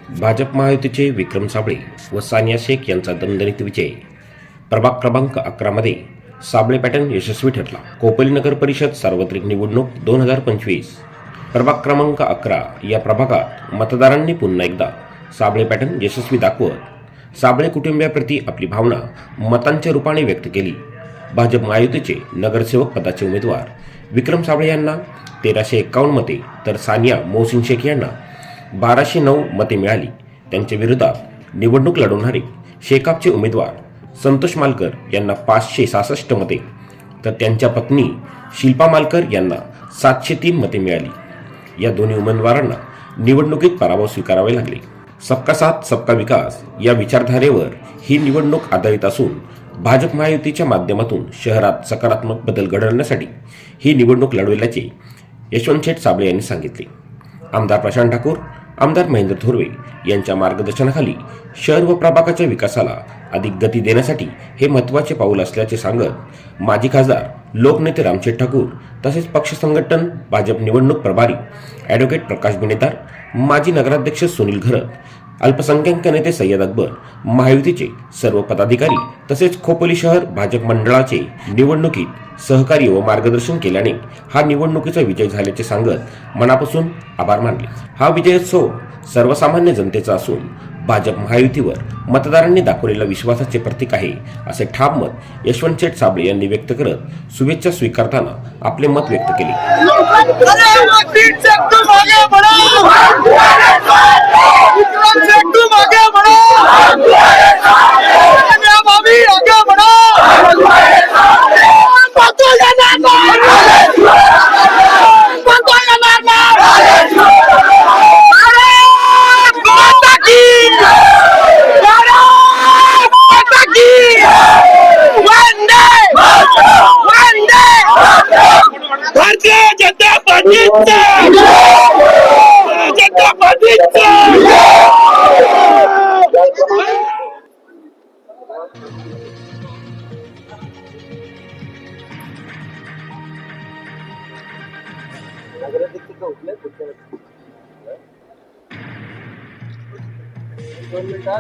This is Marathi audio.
भाजप महायुतीचे विक्रम साबळे व सानिया शेख यांचा दणदणीत विजय. प्रभाग क्रमांक 11 मध्ये साबळे पॅटर्न यशस्वी ठरला. कोपली नगर परिषद सार्वत्रिक निवडणूक 2025. प्रभाग क्रमांक 11 या प्रभागात मतदारांनी पुन्हा एकदा साबळे पॅटर्न यशस्वी दाखवत साबळे कुटुंबियाप्रती आपली भावना मतांच्या रूपाने व्यक्त केली. भाजप महायुतीचे नगरसेवक पदाचे उमेदवार विक्रम साबळे यांना 1351 मते तर सानिया मोहसिन शेख यांना 1209 मते मिळाली. त्यांच्या विरोधात निवडणूक लढवणारे शेकापचे उमेदवार संतोष मालकर यांना 566 मते तर त्यांच्या पत्नी शिल्पा मालकर यांना 703 मते मिळाली. या दोन्ही उमेदवारांना निवडणुकीत पराभव स्वीकारावे लागले. सबका साथ सबका विकास या विचारधारेवर ही निवडणूक आधारित असून भाजप महायुतीच्या माध्यमातून शहरात सकारात्मक बदल घडवण्यासाठी ही निवडणूक लढवल्याचे यशवंत शेठ साबळे यांनी सांगितले. आमदार प्रशांत ठाकूर, आमदार महेंद्र थोरवे यांच्या मार्गदर्शनाखाली शहर व प्रभागाच्या विकासाला अधिक गती देण्यासाठी हे महत्त्वाचे पाऊल असल्याचे सांगत माजी खासदार लोकनेते रामशेठ ठाकूर तसेच पक्ष संघटन भाजप निवडणूक प्रभारी ॲडव्होकेट प्रकाश बिनेदार, माजी नगराध्यक्ष सुनील घरत, अल्पसंख्याक नेते सय्यद अकबर, महायुतीचे सर्व पदाधिकारी तसेच खोपोली शहर भाजप मंडळाचे निवडणुकीत सहकार्य व मार्गदर्शन केल्याने हा निवडणुकीचा विजय झाल्याचे सांगत मनापासून आभार मानले. हा विजयोत्सव सर्वसामान्य जनतेचा असून भाजप महायुतीवर मतदारांनी दाखवलेल्या विश्वासाचे प्रतीक आहे असे ठाम मत यशवंत शेठ साबळे यांनी व्यक्त करत शुभेच्छा स्वीकारताना आपले मत व्यक्त केले. भारतीय जनता पार्टीचा दोन मिनिटं